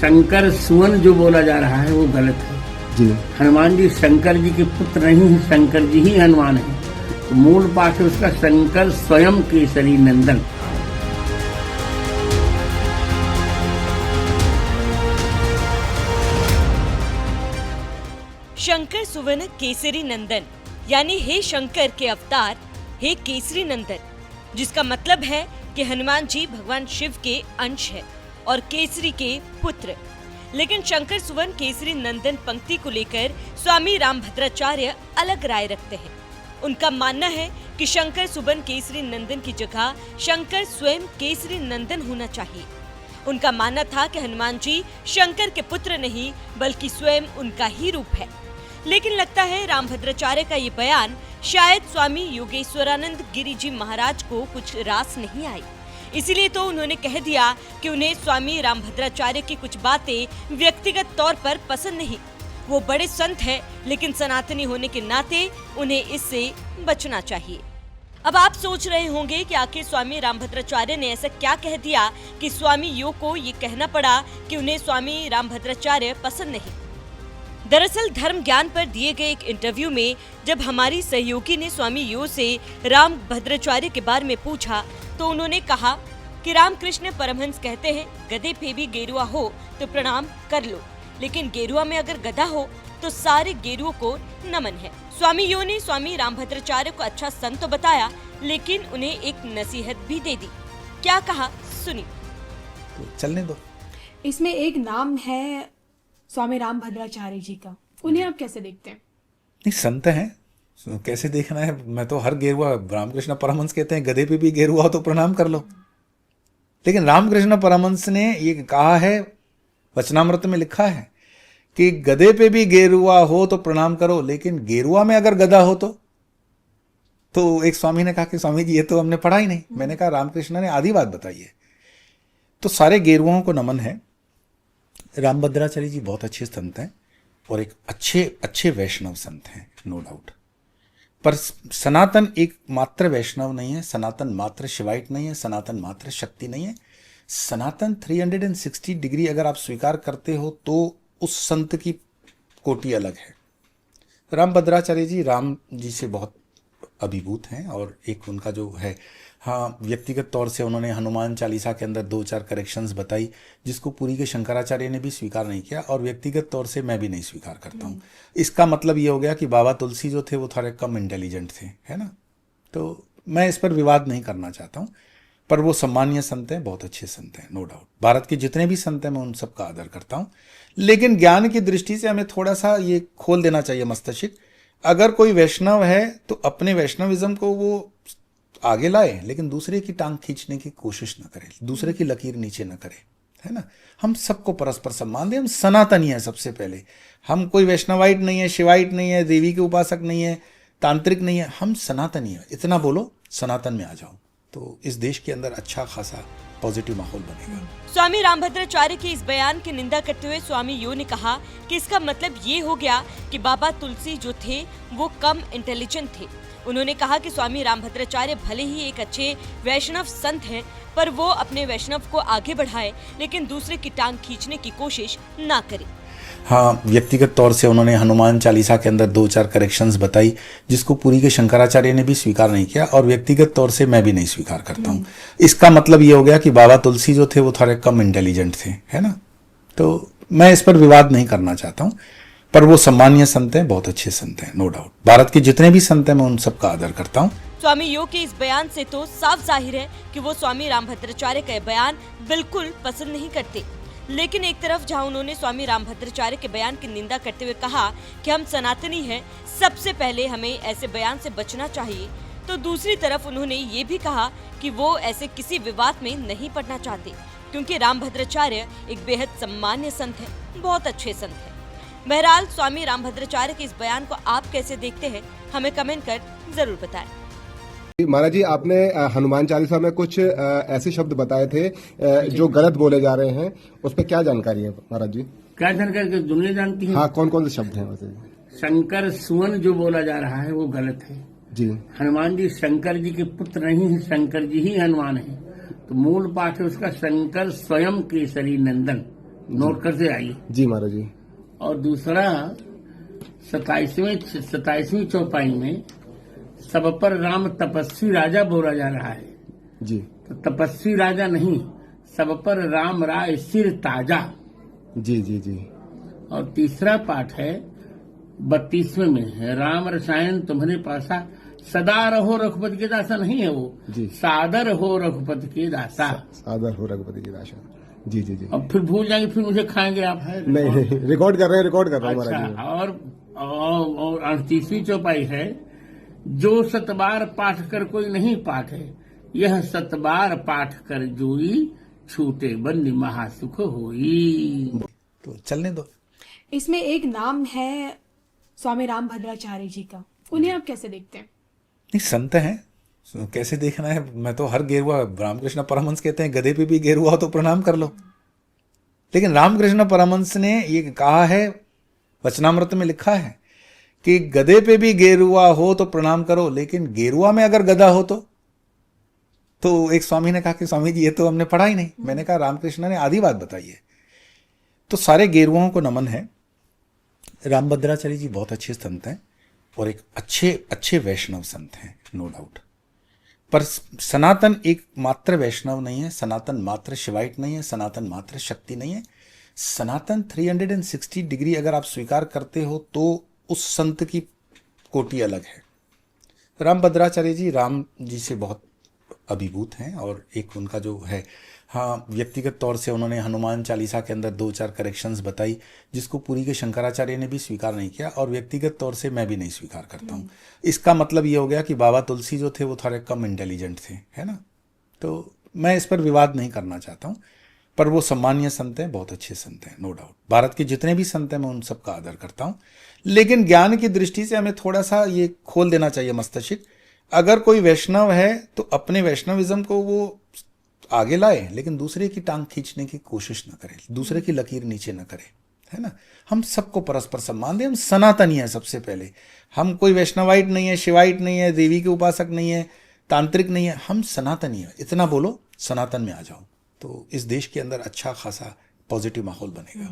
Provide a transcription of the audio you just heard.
शंकर सुवन जो बोला जा रहा है वो गलत है जी। हनुमान जी शंकर जी के पुत्र नहीं है, शंकर जी ही हनुमान है। तो मूल पाठ है उसका शंकर स्वयं केसरी नंदन। शंकर सुवन केसरी नंदन यानी हे शंकर के अवतार, हे केसरी नंदन, जिसका मतलब है कि हनुमान जी भगवान शिव के अंश है और केसरी के पुत्र। लेकिन शंकर सुवन केसरी नंदन पंक्ति को लेकर स्वामी रामभद्राचार्य अलग राय रखते हैं। उनका मानना है कि शंकर सुवन केसरी नंदन की जगह शंकर स्वयं केसरी नंदन होना चाहिए। उनका मानना था कि हनुमान जी शंकर के पुत्र नहीं बल्कि स्वयं उनका ही रूप है। लेकिन लगता है रामभद्राचार्य का ये बयान शायद स्वामी योगेश्वरानंद गिरी जी महाराज को कुछ रास नहीं आई। इसीलिए तो उन्होंने कह दिया कि उन्हें स्वामी रामभद्राचार्य की कुछ बातें व्यक्तिगत तौर पर पसंद नहीं। वो बड़े संत हैं, लेकिन सनातनी होने के नाते उन्हें इससे बचना चाहिए। अब आप सोच रहे होंगे कि आखिर स्वामी रामभद्राचार्य ने ऐसा क्या कह दिया कि स्वामी योग को ये कहना पड़ा कि उन्हें स्वामी रामभद्राचार्य पसंद नहीं। दरअसल धर्म ज्ञान पर दिए गए एक इंटरव्यू में जब हमारी सहयोगी ने स्वामी योग से रामभद्राचार्य के बारे में पूछा तो उन्होंने कहा कि रामकृष्ण परमहंस कहते हैं गधे पे भी गेरुआ हो तो प्रणाम कर लो, लेकिन गेरुआ में अगर गधा हो तो सारे गेरुओं को नमन है। स्वामी योग ने स्वामी रामभद्राचार्य को अच्छा संत तो बताया, लेकिन उन्हें एक नसीहत भी दे दी। क्या कहा सुनिए। चलने दो। इसमें एक नाम है स्वामी रामभद्राचार्य जी का, उन्हें आप कैसे देखते हैं? नहीं, संत हैं, कैसे देखना है? मैं तो हर गेरुआ, रामकृष्ण परमहंस कहते हैं गधे पे भी गेरुआ हो तो प्रणाम कर लो। लेकिन रामकृष्ण परमहंस ने ये कहा है, वचनामृत में लिखा है कि गधे पे भी गेरुआ हो तो प्रणाम करो, लेकिन गेरुआ में अगर गधा हो तो एक स्वामी ने कहा कि स्वामी जी ये तो हमने पढ़ा ही नहीं। मैंने कहा रामकृष्ण ने आधी बात बताई है। तो सारे गेरुओं को नमन है। रामभद्राचार्य जी बहुत अच्छे संत हैं और एक अच्छे वैष्णव संत हैं, नो डाउट। पर सनातन एक मात्र वैष्णव नहीं है, सनातन मात्र शिवाइट नहीं है, सनातन मात्र शक्ति नहीं है। सनातन 360 डिग्री अगर आप स्वीकार करते हो तो उस संत की कोटि अलग है। रामभद्राचार्य जी राम जी से बहुत अभिभूत हैं और एक उनका जो है, हाँ, व्यक्तिगत तौर से उन्होंने हनुमान चालीसा के अंदर 2-4 करेक्शंस बताई जिसको पुरी के शंकराचार्य ने भी स्वीकार नहीं किया और व्यक्तिगत तौर से मैं भी नहीं स्वीकार करता हूँ। इसका मतलब ये हो गया कि बाबा तुलसी जो थे वो थोड़े कम इंटेलिजेंट थे, है ना। तो मैं इस पर विवाद नहीं करना चाहता हूँ, पर वो सम्मानीय संत हैं, बहुत अच्छे संत हैं, नो डाउट। भारत के जितने भी संत हैं मैं उन सबका आदर करता हूँ, लेकिन ज्ञान की दृष्टि से हमें थोड़ा सा ये खोल देना चाहिए मस्तिष्क। अगर कोई वैष्णव है तो अपने वैष्णविज्म को वो आगे लाए, लेकिन दूसरे की टांग खींचने की कोशिश न करे, दूसरे की लकीर नीचे न करे, है ना। हम सबको परस्पर सम्मान दें। हम सनातनी हैं सबसे पहले। हम कोई वैष्णवाइट नहीं है, शिवाइट नहीं है, देवी के उपासक नहीं है, तांत्रिक नहीं है, हम सनातनी है। इतना बोलो, सनातन में आ जाओ, तो इस देश के अंदर अच्छा खासा पॉजिटिव माहौल बनेगा। स्वामी रामभद्राचार्य के इस बयान की निंदा करते हुए स्वामी योग ने कहा कि इसका मतलब ये हो गया कि बाबा तुलसी जो थे वो कम इंटेलिजेंट थे। उन्होंने कहा कि स्वामी रामभद्राचार्य भले ही एक अच्छे वैष्णव संत हैं, पर वो अपने वैष्णव को आगे बढ़ाए, लेकिन दूसरे की टांग खींचने की कोशिश ना करे। हाँ, व्यक्तिगत तौर से उन्होंने हनुमान चालीसा के अंदर 2-4 करेक्शंस बताई जिसको पुरी के शंकराचार्य ने भी स्वीकार नहीं किया और व्यक्तिगत तौर से मैं भी नहीं स्वीकार करता हूँ। इसका मतलब ये हो गया कि बाबा तुलसी जो थे वो थोड़े कम इंटेलिजेंट थे, है ना। तो मैं इस पर विवाद नहीं करना चाहता हूँ, पर वो सम्मानीय संत हैं, बहुत अच्छे संत हैं, नो डाउट। भारत के जितने भी संत हैं मैं उन सबका आदर करता हूँ। स्वामी योग के इस बयान से तो साफ जाहिर है कि वो स्वामी रामभद्राचार्य का बयान बिल्कुल पसंद नहीं करते। लेकिन एक तरफ जहां उन्होंने स्वामी रामभद्राचार्य के बयान की निंदा करते हुए कहा कि हम सनातनी हैं, सबसे पहले हमें ऐसे बयान से बचना चाहिए, तो दूसरी तरफ उन्होंने ये भी कहा कि वो ऐसे किसी विवाद में नहीं पड़ना चाहते, क्योंकि रामभद्राचार्य एक बेहद सम्मान्य संत है, बहुत अच्छे संत हैं। बहरहाल स्वामी रामभद्राचार्य के इस बयान को आप कैसे देखते हैं, हमें कमेंट कर जरूर बताएं। महाराज जी, आपने हनुमान चालीसा में कुछ ऐसे शब्द बताए थे जो गलत बोले जा रहे हैं, उस पर क्या जानकारी है महाराज जी? क्या जानकारी दुनिया जानती है? हाँ, कौन कौन से शब्द हैं वैसे? शंकर सुवन जो बोला जा रहा है वो गलत है जी। हनुमान जी शंकर जी के पुत्र नहीं है, शंकर जी ही हनुमान है। तो मूल पाठ है उसका शंकर स्वयं केसरी नंदन। नोट करते आइए। जी महाराज जी। और दूसरा 27वीं चौपाई में सब पर राम तपस्वी राजा बोला जा रहा है। जी तो तपस्वी राजा नहीं, सब पर राम राय सिर ताजा। जी जी जी। और तीसरा पाठ है 32वें में है, राम रसायन तुम्हारे पासा सदा रहो रघुपति के दासा। नहीं है वो जी। सादर हो रघुपति के दासा। सादर हो रघुपति की दासा। जी जी जी। अब फिर भूल जाएंगे, फिर मुझे खाएंगे आप। है नहीं नहीं, रिकॉर्ड कर रहे हैं महाराज जी। अच्छा, और 38वीं चौपाई है, जो सतबार पाठ कर कोई नहीं पाठे, यह सतबार पाठ कर जोई, छूटे बंदी महासुख होई। तो चलने दो। इसमें एक नाम है स्वामी राम भद्राचार्य जी का, उन्हें आप कैसे देखते हैं? नहीं, संत हैं, कैसे देखना है? मैं तो हर गेरुआ, रामकृष्ण परमहंस कहते हैं गधे पे भी गेरुआ हो तो प्रणाम कर लो। लेकिन रामकृष्ण परमहंस ने ये कहा है, वचनामृत में लिखा है कि गधे पे भी गेरुआ हो तो प्रणाम करो, लेकिन गेरुआ में अगर गधा हो तो एक स्वामी ने कहा कि स्वामी जी ये तो हमने पढ़ा ही नहीं। मैंने कहा रामकृष्ण ने आधी बात बताई है। तो सारे गेरुओं को नमन है। रामभद्राचार्य जी बहुत अच्छे संत हैं और एक अच्छे वैष्णव संत हैं, नो डाउट। पर सनातन एक मात्र वैष्णव नहीं है, सनातन मात्र शिवाइट नहीं है, सनातन मात्र शक्ति नहीं है। सनातन 360 डिग्री अगर आप स्वीकार करते हो तो उस संत की कोटि अलग है। रामभद्राचार्य जी राम जी से बहुत अभिभूत हैं और एक उनका जो है, हाँ, व्यक्तिगत तौर से उन्होंने हनुमान चालीसा के अंदर 2-4 करेक्शंस बताई जिसको पूरी के शंकराचार्य ने भी स्वीकार नहीं किया और व्यक्तिगत तौर से मैं भी नहीं स्वीकार करता हूँ। इसका मतलब ये हो गया कि बाबा तुलसी जो थे वो थोड़े कम इंटेलिजेंट थे, है ना। तो मैं इस पर विवाद नहीं करना चाहता हूँ, पर वो सम्मानीय संत हैं, बहुत अच्छे संत हैं, नो डाउट। भारत के जितने भी संत हैं मैं उन सबका आदर करता हूँ, लेकिन ज्ञान की दृष्टि से हमें थोड़ा सा ये खोल देना चाहिए मस्तिष्क। अगर कोई वैष्णव है तो अपने वैष्णविज्म को वो आगे लाए, लेकिन दूसरे की टांग खींचने की कोशिश न करे, दूसरे की लकीर नीचे न करे, है ना। हम सबको परस्पर सम्मान दें। हम सनातनी हैं सबसे पहले। हम कोई वैष्णवाइट नहीं है, शिवाइट नहीं है, देवी के उपासक नहीं है, तांत्रिक नहीं है, हम सनातनी हैं। इतना बोलो, सनातन में आ जाओ, तो इस देश के अंदर अच्छा खासा पॉजिटिव माहौल बनेगा।